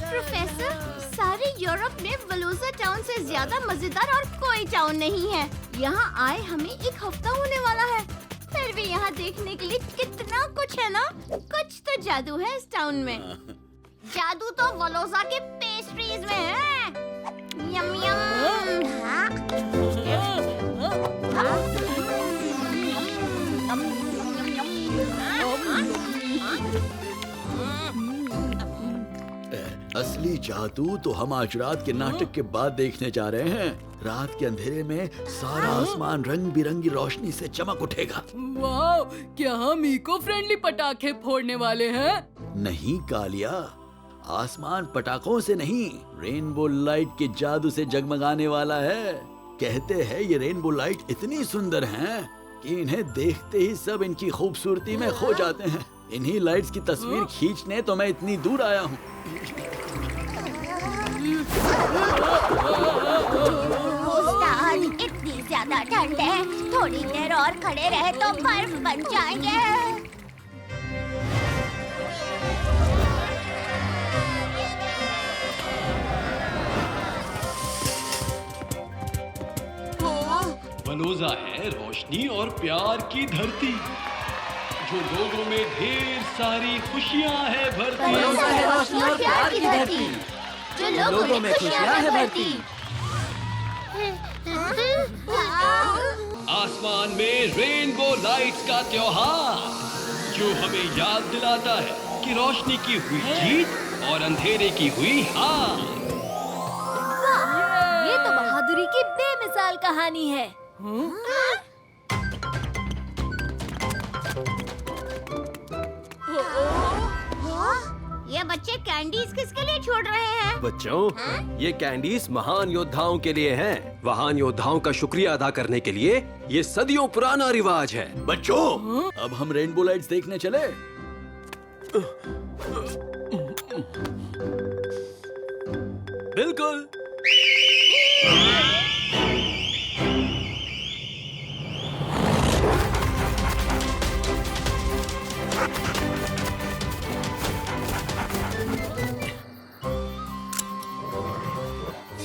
Professor, सारे Europe में वलोजा town से ज्यादा मजेदार और कोई टाउन नहीं है। यहाँ आए हमें 1 हफ्ता होने वाला है, फिर भी यहाँ देखने के लिए कितना कुछ है ना। कुछ तो जादू है इस टाउन में। जादू तो वलोजा के पेस्ट्रीज में है। यम यम। असली जादू तो हम आज रात के नाटक के बाद देखने जा रहे हैं। रात के अंधेरे में सारा आसमान रंग बिरंगी रोशनी से चमक उठेगा। वाह, क्या हम इको फ्रेंडली पटाखे फोड़ने वाले हैं? नहीं कालिया, आसमान पटाखों से नहीं, रेनबो लाइट के जादू से जगमगाने वाला है। कहते हैं ये रेनबो लाइट इतनी सुंदर हैं कि इन्हें देखते ही सब इनकी खूबसूरती में खो जाते हैं। इन्हीं लाइट्स की तस्वीर खींचने तो मैं इतनी दूर आया हूँ। उस्ताद, इतनी ज्यादा ठंड है, थोड़ी देर और खड़े रहे तो बर्फ बन जाएंगे। वलोजा है रोशनी और प्यार की धरती, जो लोगों में ढेर सारी खुशियाँ है भरती। वलोजा है रोशनी और प्यार की धरती, जो लोगों में खुशियाँ है भरती। आसमान में रेनबो लाइट्स का त्योहार, जो हमें याद दिलाता है कि रोशनी की हुई जीत और अंधेरे की हुई हार। ये तो बहादुरी की बेमिसाल कहानी है। ये बच्चे कैंडीज किसके लिए छोड़ रहे हैं? बच्चों, ये कैंडीज महान योद्धाओं के लिए हैं। महान योद्धाओं का शुक्रिया अदा करने के लिए ये सदियों पुराना रिवाज है। बच्चों, अब हम रेनबो लाइट्स देखने चले। बिल्कुल।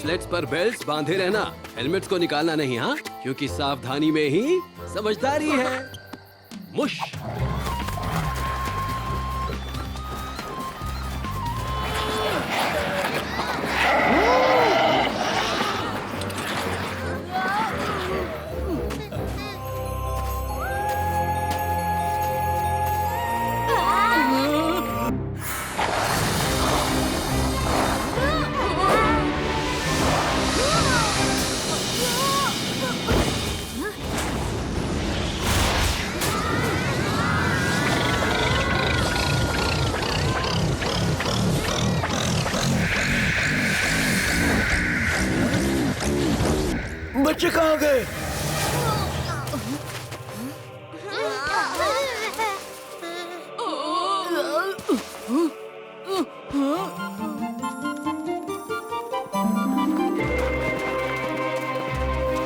स्लेट्स पर बेल्ट्स बांधे रहना, हेलमेट्स को निकालना नहीं, हाँ? क्योंकि सावधानी में ही समझदारी है। मुश। बच्चे कहाँ गए?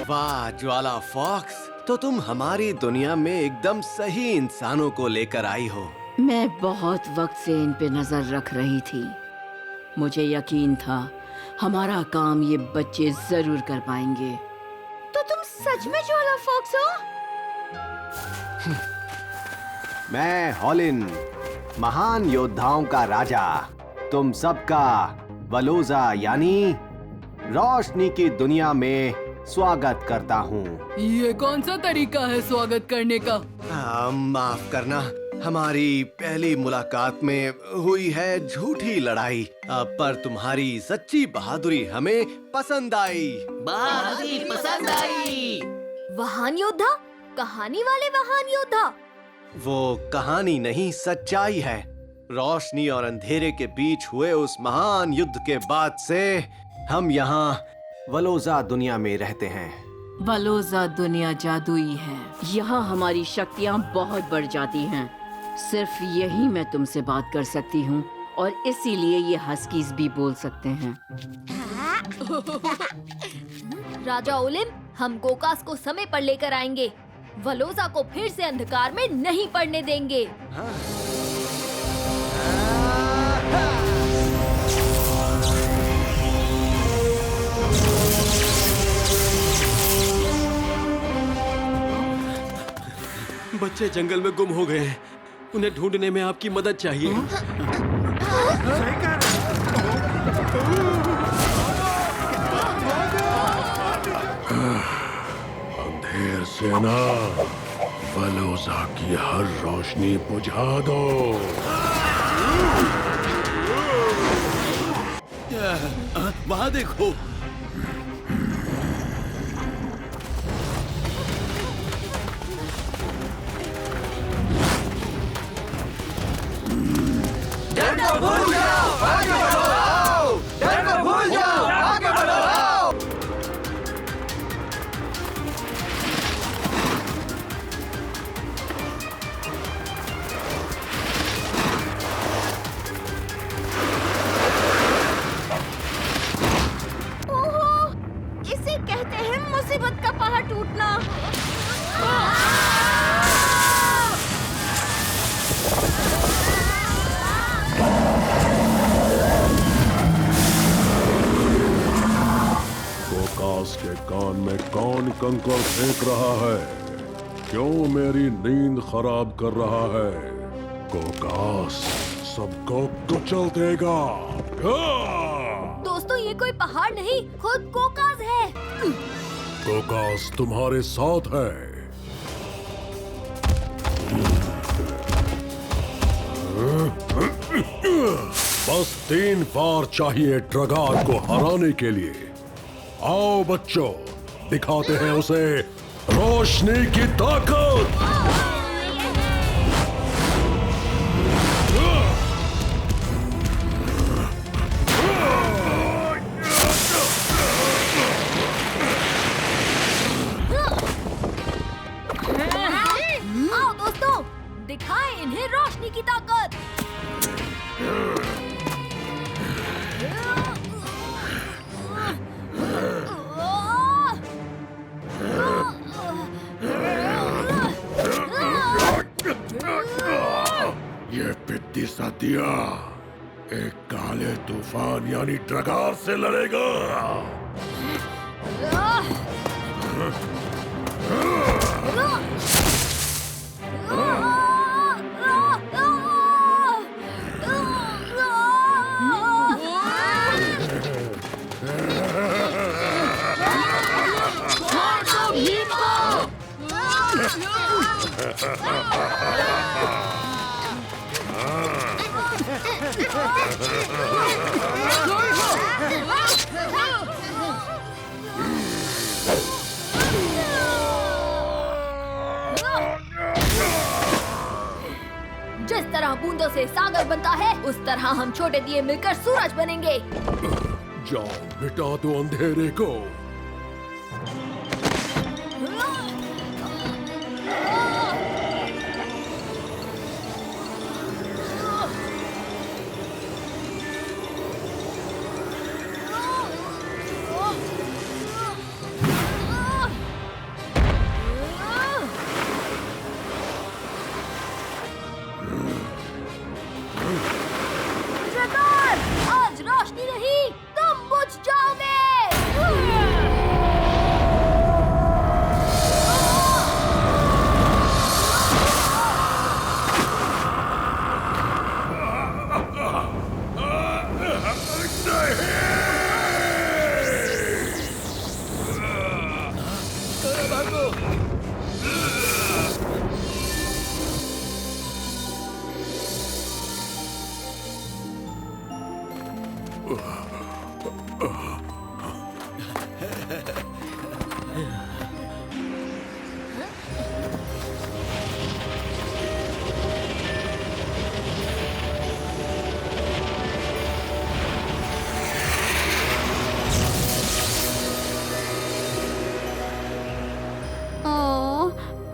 वाह ज्वाला फॉक्स, तो तुम हमारी दुनिया में एकदम सही इंसानों को लेकर आई हो। मैं बहुत वक्त से इन पे नजर रख रही थी। मुझे यकीन था हमारा काम ये बच्चे जरूर कर पाएंगे। तो तुम सच में ज्वाला फॉक्स हो? मैं हॉलिन, महान योद्धाओं का राजा, तुम सबका वलोजा यानी रोशनी की दुनिया में स्वागत करता हूँ। ये कौन सा तरीका है स्वागत करने का? माफ करना, हमारी पहली मुलाकात में हुई है झूठी लड़ाई, पर तुम्हारी सच्ची बहादुरी हमें पसंद आई। बहादुरी पसंद आई। महान योद्धा, कहानी वाले महान योद्धा। वो कहानी नहीं, सच्चाई है। रोशनी और अंधेरे के बीच हुए उस महान युद्ध के बाद से हम यहाँ वलोजा दुनिया में रहते हैं। वलोजा दुनिया जादुई है। यहाँ हमारी शक्तियाँ बहुत बढ़ जाती हैं। सिर्फ यही मैं तुमसे बात कर सकती हूँ और इसीलिए ये हस्कीज भी बोल सकते हैं। राजा ओलिम, हम गोकास को समय पर लेकर आएंगे। वलोजा को फिर से अंधकार में नहीं पड़ने देंगे। बच्चे जंगल में गुम हो गए हैं। उन्हें ढूंढने में आपकी मदद चाहिए। अंधेर सेना, वलोज़ा की हर रोशनी बुझा दो। वहाँ देखो। ओहो, इसे कहते हैं मुसीबत का पहाड़ टूटना। कोकास के कान में कौन कंकड़ फेंक रहा है? क्यों मेरी नींद खराब कर रहा है? कोकास सबको कुचल देगा। दोस्तों, ये कोई पहाड़ नहीं, खुद कोकास है। कोकास तुम्हारे साथ है। बस 3 बार चाहिए ड्रगार को हराने के लिए। आओ बच्चों, दिखाते हैं उसे रोशनी की ताकत। आओ दोस्तों, दिखाएं इन्हें रोशनी की ताकत। ये पिद्दी साथिया एक काले तूफान यानी ड्रगार से लड़ेगा। जिस तरह बूंदों से सागर बनता है, उस तरह हम छोटे दिए मिलकर सूरज बनेंगे। जाओ, मिटा दो अंधेरे को। ड्रगार, आज रोशनी नहीं, तुम बुझ जाओगे।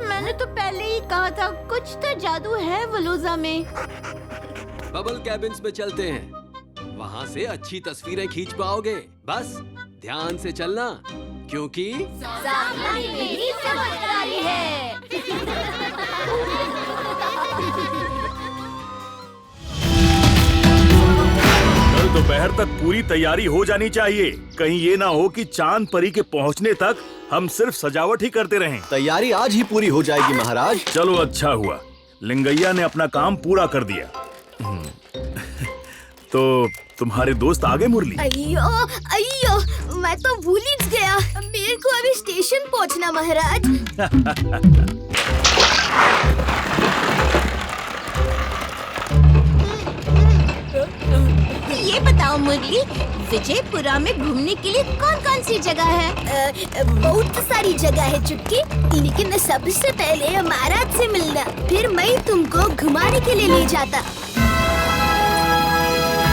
मैंने तो पहले ही कहा था, कुछ तो जादू है वलोज़ा में। बबल कैबिन्स में चलते हैं। वहाँ से अच्छी तस्वीरें खींच पाओगे। बस ध्यान से चलना, क्योंकि सावधानी मेरी समझदारी है। कर दो दोपहर तक पूरी तैयारी हो जानी चाहिए। कहीं ये ना हो कि चांद परी के पहुंचने तक हम सिर्फ सजावट ही करते रहें। तैयारी आज ही पूरी हो जाएगी महाराज। चलो अच्छा हुआ, लिंगैया ने अपना काम पूरा कर दिया। तो तुम्हारे दोस्त आ गए मुरली? अयो अयो, मैं तो भूल ही गया। मेरे को अभी स्टेशन पहुंचना महाराज। ये बताओ मुरली, विजयपुरा में घूमने के लिए कौन कौन सी जगह है? बहुत सारी जगह है चुटकी, लेकिन सबसे पहले महाराज से मिलना, फिर मैं तुमको घुमाने के लिए ले जाता।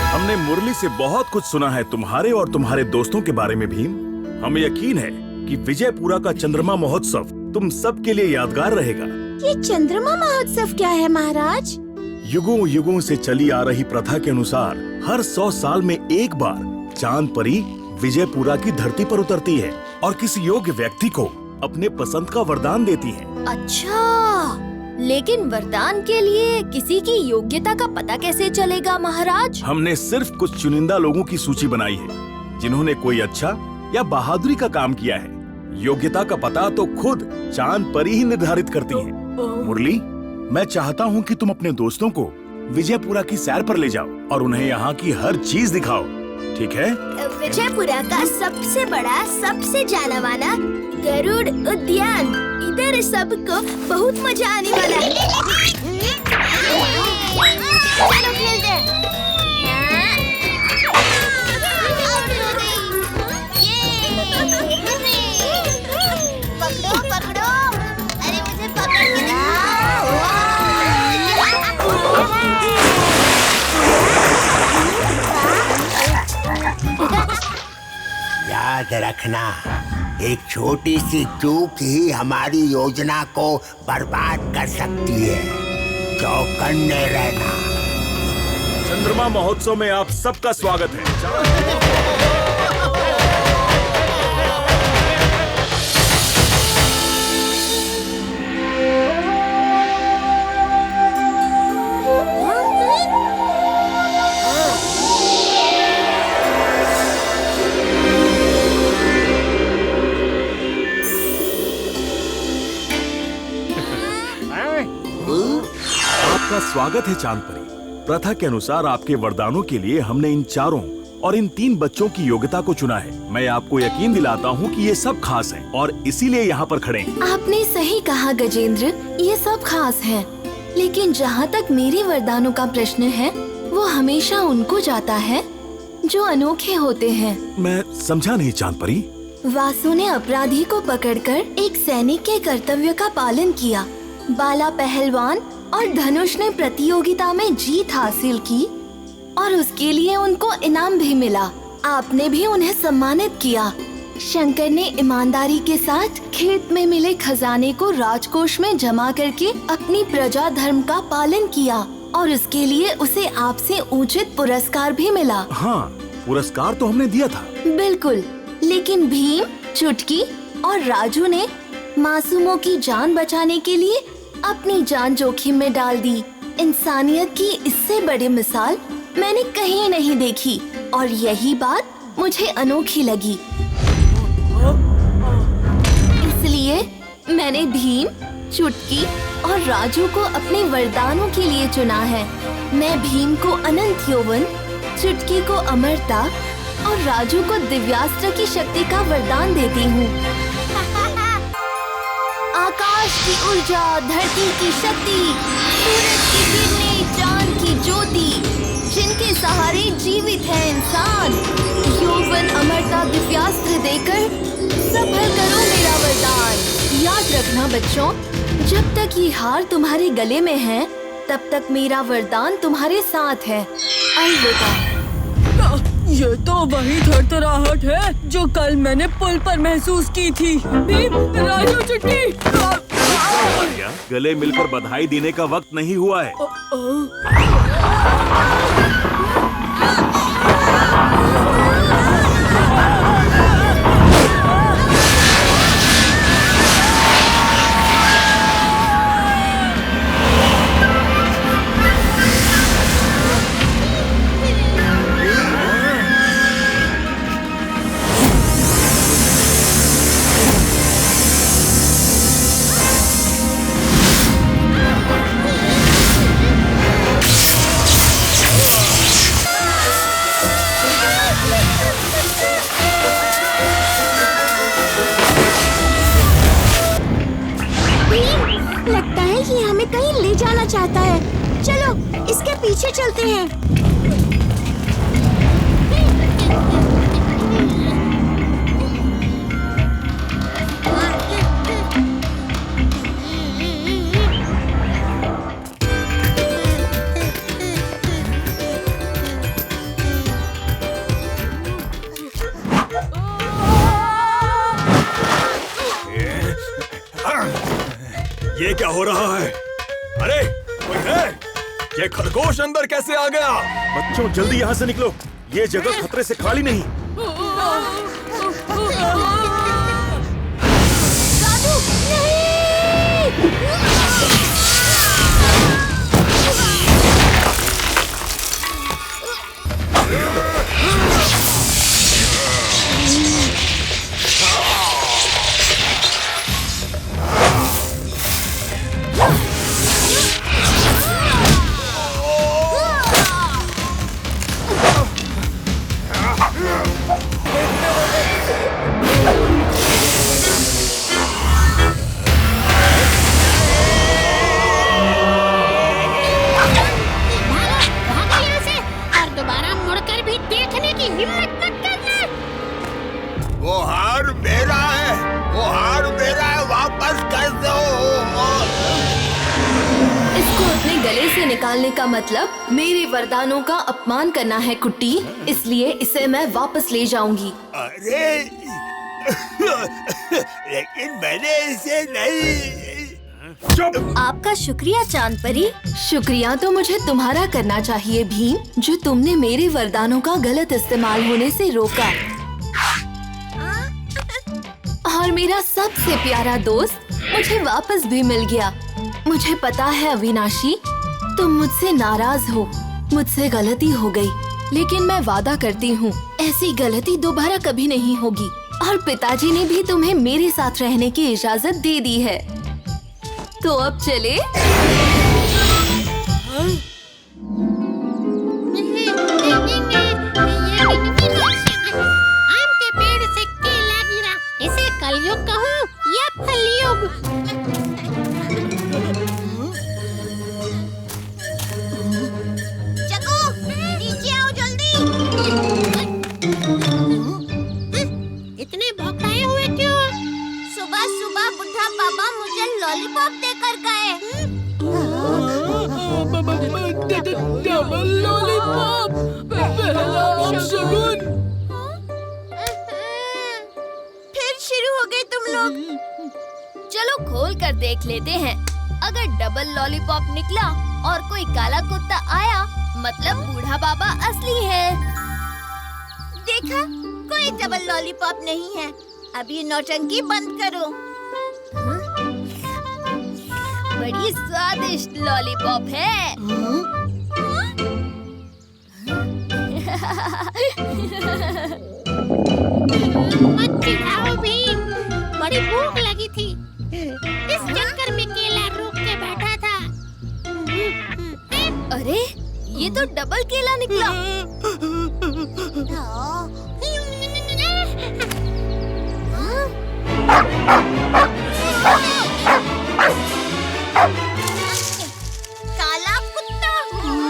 हमने मुरली से बहुत कुछ सुना है तुम्हारे और तुम्हारे दोस्तों के बारे में भीम। हमें यकीन है कि विजयपुरा का चंद्रमा महोत्सव तुम सब के लिए यादगार रहेगा। ये चंद्रमा महोत्सव क्या है महाराज? युगों युगों से चली आ रही प्रथा के अनुसार हर 100 साल में एक बार चांद परी विजयपुरा की धरती पर उतरती है और किसी योग्य व्यक्ति को अपने पसंद का वरदान देती है। अच्छा, लेकिन वरदान के लिए किसी की योग्यता का पता कैसे चलेगा महाराज? हमने सिर्फ कुछ चुनिंदा लोगों की सूची बनाई है जिन्होंने कोई अच्छा या बहादुरी का काम किया है। योग्यता का पता तो खुद चांद परी ही निर्धारित करती है। मुरली, मैं चाहता हूँ कि तुम अपने दोस्तों को विजयपुरा की सैर पर ले जाओ और उन्हें यहाँ की हर चीज दिखाओ, ठीक है? विजयपुरा का सबसे बड़ा, सबसे जाना माना गरुड़ उद्यान, इधर सबको बहुत मजा आने वाला है। चलो खेलते हैं। पकड़ो पकड़ो, अरे मुझे पकड़ के याद रखना, एक छोटी सी चूक ही हमारी योजना को बर्बाद कर सकती है। चौकन्ने रहना। चंद्रमा महोत्सव में आप सबका स्वागत है। आपका स्वागत है चांद परी। प्रथा के अनुसार आपके वरदानों के लिए हमने इन चारों और इन 3 बच्चों की योग्यता को चुना है। मैं आपको यकीन दिलाता हूँ कि ये सब खास हैं और इसीलिए यहाँ पर खड़े हैं। आपने सही कहा गजेंद्र, ये सब खास हैं। लेकिन जहाँ तक मेरे वरदानों का प्रश्न है, वो हमेशा उनको जाता है जो अनोखे होते हैं। मैं समझा नहीं चांद परी। वासु ने अपराधी को पकड़कर एक सैनिक के कर्तव्य का पालन किया। बाला पहलवान और धनुष ने प्रतियोगिता में जीत हासिल की और उसके लिए उनको इनाम भी मिला। आपने भी उन्हें सम्मानित किया। शंकर ने ईमानदारी के साथ खेत में मिले खजाने को राजकोष में जमा करके अपनी प्रजा धर्म का पालन किया और उसके लिए उसे आपसे उचित पुरस्कार भी मिला। हाँ, पुरस्कार तो हमने दिया था। बिल्कुल, लेकिन भीम, चुटकी और राजू ने मासूमों की जान बचाने के लिए अपनी जान जोखिम में डाल दी। इंसानियत की इससे बड़ी मिसाल मैंने कहीं नहीं देखी और यही बात मुझे अनोखी लगी। इसलिए मैंने भीम, चुटकी और राजू को अपने वरदानों के लिए चुना है। मैं भीम को अनंत यौवन, चुटकी को अमरता और राजू को दिव्यास्त्र की शक्ति का वरदान देती हूँ। आकाश की ऊर्जा, धरती की शक्ति, सूरज की किरणें, चांद की ज्योति, जिनके सहारे जीवित है इंसान, यौवन, अमरता, दिव्यास्त्र देकर सफल करो मेरा वरदान। याद रखना बच्चों, जब तक ये हार तुम्हारे गले में है, तब तक मेरा वरदान तुम्हारे साथ है। अलविदा। ये तो वही थरथराहट है जो कल मैंने पुल पर महसूस की थी। भीम, राजू, चुटकी। गले मिलकर बधाई देने का वक्त नहीं हुआ है। पीछे चलते हैं। ये क्या हो रहा है? अरे कोई है? ये खरगोश अंदर कैसे आ गया? बच्चों जल्दी यहाँ से निकलो, ये जगह खतरे से खाली नहीं। दादू नहीं! निकालने का मतलब मेरे वरदानों का अपमान करना है कुट्टी, इसलिए इसे मैं वापस ले जाऊंगी। अरे लेकिन मैंने इसे नहीं। आपका शुक्रिया चांद परी। शुक्रिया तो मुझे तुम्हारा करना चाहिए भीम, जो तुमने मेरे वरदानों का गलत इस्तेमाल होने से रोका। और मेरा सबसे प्यारा दोस्त मुझे वापस भी मिल गया। मुझे पता है अविनाशी, तुम मुझसे नाराज हो, मुझसे गलती हो गई, लेकिन मैं वादा करती हूँ ऐसी गलती दोबारा कभी नहीं होगी। और पिताजी ने भी तुम्हें मेरे साथ रहने की इजाजत दे दी है। तो अब चले। आम के पेड़ से केला गिरा, इसे कलयुग कहूँ या फलयुग? इतने भौंकाए हुए क्यों? सुबह सुबह बुढ़ा बाबा मुझे लॉलीपॉप देकर गए। डबल लॉलीपॉप, पहला शगुन। फिर शुरू हो गए तुम लोग। चलो खोल कर देख लेते हैं। अगर डबल लॉलीपॉप निकला और कोई काला कुत्ता आया, मतलब बूढ़ा बाबा असली है। देखा, कोई डबल लॉलीपॉप नहीं है। अब ये नौटंकी बंद करो। बड़ी स्वादिष्ट लॉलीपॉप है। मत चिढ़ाओ भीम, बड़ी भूख लगी थी, इस चक्कर में केला रोक के बैठा था। अरे ये तो डबल केला निकला। काला कुत्ता,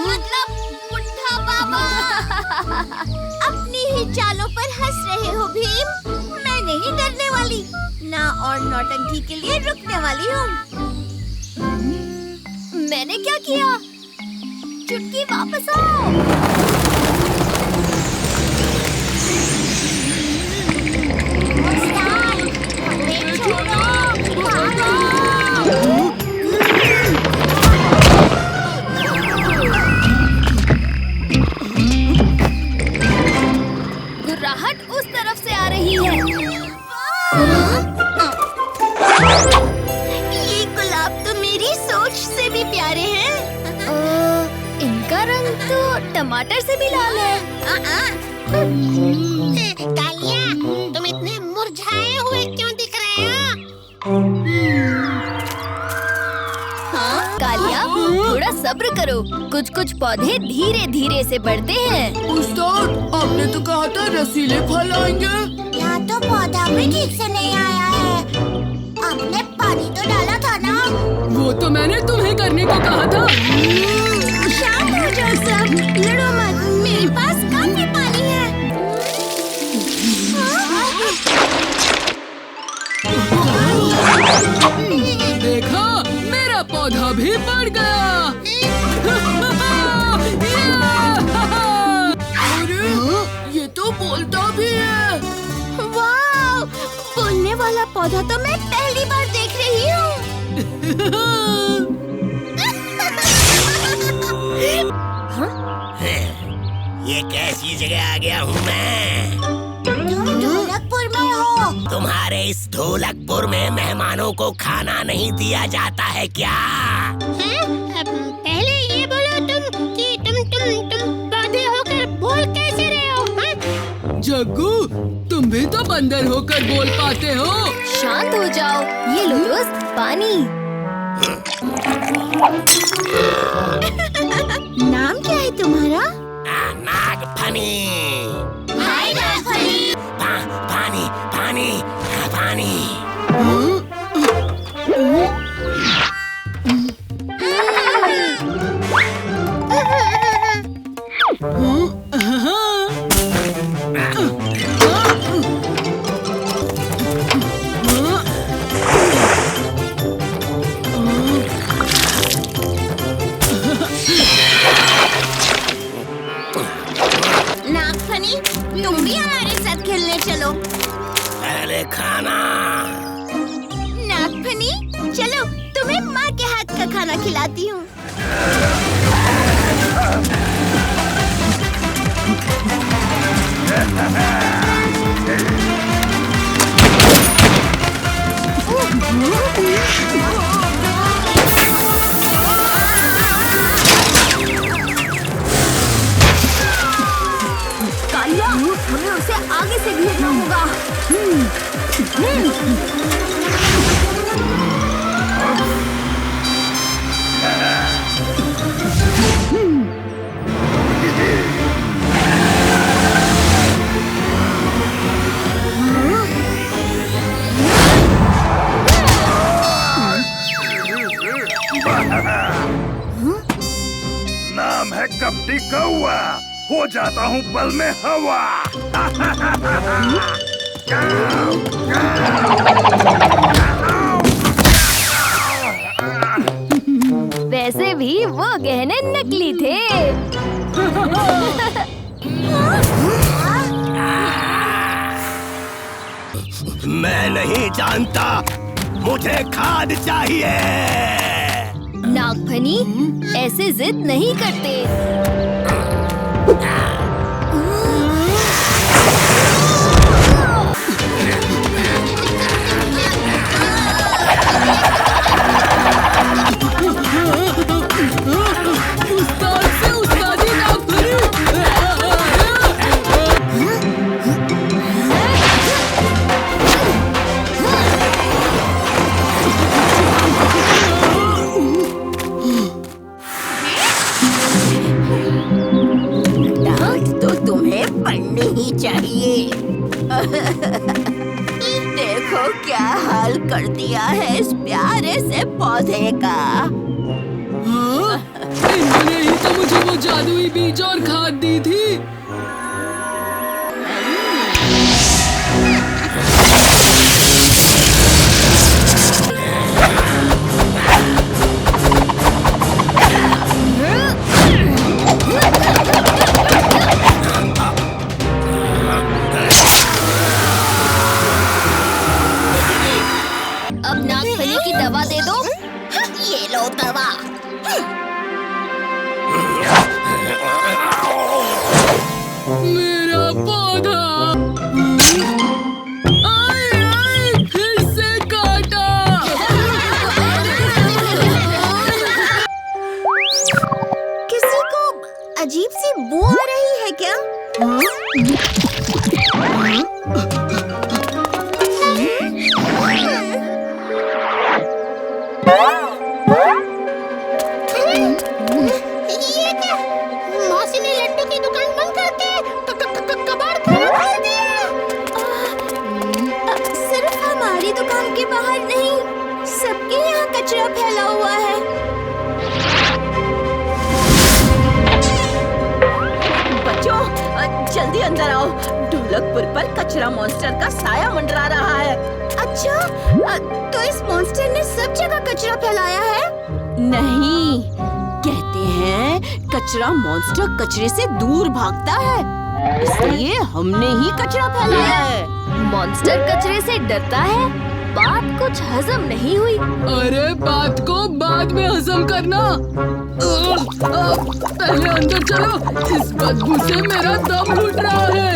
मतलब बुढ़ा बाबा। अपनी ही चालों पर हंस रहे हो भीम। मैं नहीं डरने वाली, ना और नौटंकी के लिए रुकने वाली हूँ। मैंने क्या किया? चुटकी वापस आओ। गुर्राहट उस तरफ से आ रही है। ये गुलाब तो मेरी सोच से भी प्यारे हैं। इनका रंग तो टमाटर से भी लाल है। कालिया, तुम इतने मुरझाए हुए क्यों दिख रहे हो? कालिया, थोड़ा सब्र करो, कुछ कुछ पौधे धीरे धीरे से बढ़ते हैं। उस्ताद, आपने तो कहा था रसीले फल आएंगे। यहाँ तो पौधा भी ठीक से नहीं आया है। आपने पानी तो डाला था ना? वो तो मैंने तुम्हें करने को कहा था। शांत हो जाओ पौधा तो मैं पहली बार देख रही हूँ। ये कैसी जगह आ गया हूँ मैं? तुम ढोलकपुर में हो। तुम्हारे इस ढोलकपुर में मेहमानों को खाना नहीं दिया जाता है क्या? पहले ये बोलो तुम कि तुम बंदर होकर बोल कैसे रहे हो? जग्गू, तुम भी तो बंदर होकर बोल पाते हो। शांत हो जाओ। ये लो दोस्त, पानी। नाम क्या है तुम्हारा? नागफनी। हाय नागफनी। पानी पानी पानी। नागफनी, तुम भी हमारे साथ खेलने चलो। पहले खाना। नागफनी, चलो तुम्हें माँ के हाथ का खाना खिलाती हूँ। कालिया, हमें उसे आगे से घेरना होगा। नाम है कपटी कौआ, हो जाता हूँ पल में हवा। वैसे भी वो गहने नकली थे। मैं नहीं जानता, मुझे खाद चाहिए। नागफनी, ऐसे जिद नहीं करते। उस्ताद से उस्तादी नागफनी। डांट तो तुम्हें पड़नी ही चाहिए। देखो क्या हाल कर दिया है इस प्यारे से पौधे का। हाँ? इन्होंने ही तो मुझे वो जादुई बीज और खाद दी थी। अब नागफनी की दवा दे दो। ये लो दवा। मेरा पौधा। आए, आए, फिर से काटा। किसी को अजीब सी बू आ रही है क्या? ये क्या? मौसी ने लड्डू की दुकान बंद करके कबाड़ खड़ा कर दिया। सिर्फ हमारी दुकान के बाहर नहीं, सबके यहाँ कचरा फैला हुआ है। बच्चों, जल्दी अंदर आओ। ढोलकपुर पर कचरा मॉन्स्टर का साया मंडरा रहा है। अच्छा, तो इस मॉन्स्टर ने सब जगह कचरा फैलाया है? नहीं, कहते हैं कचरा मॉन्स्टर कचरे से दूर भागता है, इसलिए हमने ही कचरा फैलाया है। मॉन्स्टर कचरे से डरता है, बात कुछ हजम नहीं हुई। अरे बात को बाद में हजम करना। पहले अंदर चलो, इस बदबू से मेरा दम घुट रहा है।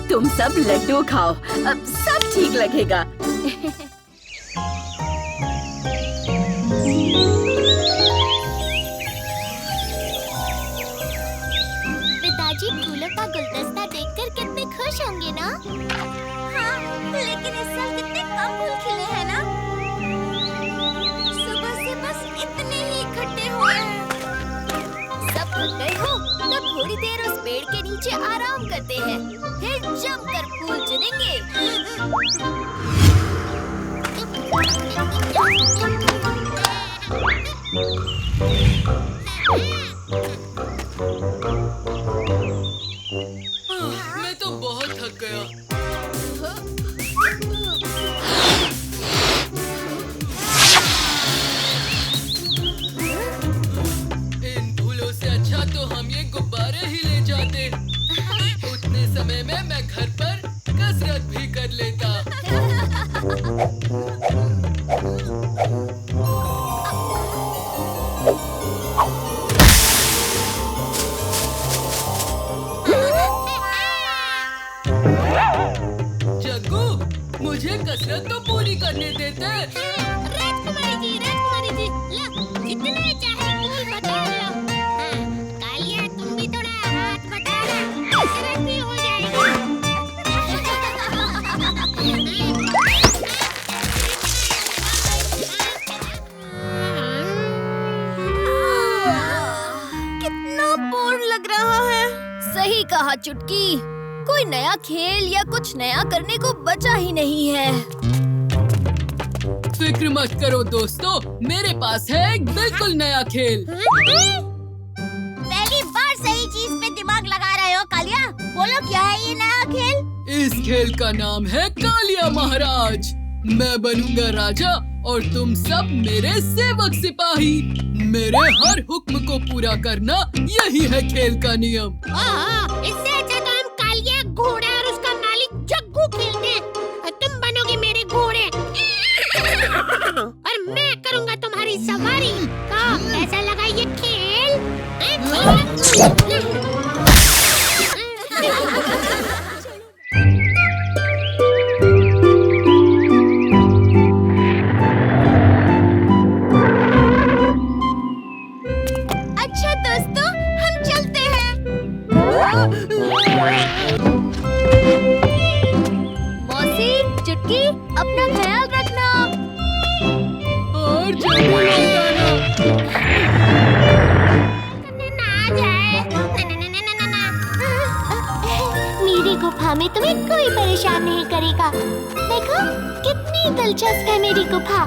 तुम सब लड्डू खाओ, अब सब ठीक लगेगा। पिताजी फूलों का गुलदस्ता देखकर कितने खुश होंगे ना? हाँ, लेकिन इस साल कितने कम फूल खिले हैं ना? सुबह से बस इतने ही इकट्ठे हुए हैं। सब थक गए हो तो थोड़ी देर उस पेड़ के नीचे आराम करते हैं, फिर जमकर फूल चुनेंगे। मैं तो बहुत थक गया। इन फूलों से अच्छा तो हम ये गुब्बारे ही ले जाते। उतने समय में मैं घर पर कसरत भी कर लेता। जग्गू, मुझे कसरत तो पूरी करने देते। राजकुमारी जी, लो, जितने चाहे फूल बता लो। हाँ, कालिया तुम भी थोड़ा हाथ बटाना, कसरत भी हो कितना बोर लग रहा है। सही कहा चुटकी, कोई नया खेल या कुछ नया करने को बचा ही नहीं है। फिक्र मत करो दोस्तों, मेरे पास है एक बिल्कुल नया खेल। पहली बार सही चीज पे दिमाग लगा रहे हो कालिया। बोलो क्या है ये नया खेल? इस खेल का नाम है कालिया महाराज। मैं बनूंगा राजा और तुम सब मेरे सेवक सिपाही। मेरे हर हुक्म को पूरा करना यही है खेल का नियम। इससे अच्छा तो हम कालिया घोड़ा और उसका मालिक जग्गू खेलते हैं। तुम बनोगे मेरे घोड़े और मैं करूंगा तुम्हारी सवारी। कैसा लगा ये खेल? अच्छा दोस्तों, हम चलते हैं। मौसी, चुटकी, अपना ख्याल रखना। और जल्दी लौट आना। मेरी गुफा में तुम्हें कोई परेशान नहीं करेगा। देखो कितनी दिलचस्प है मेरी गुफा।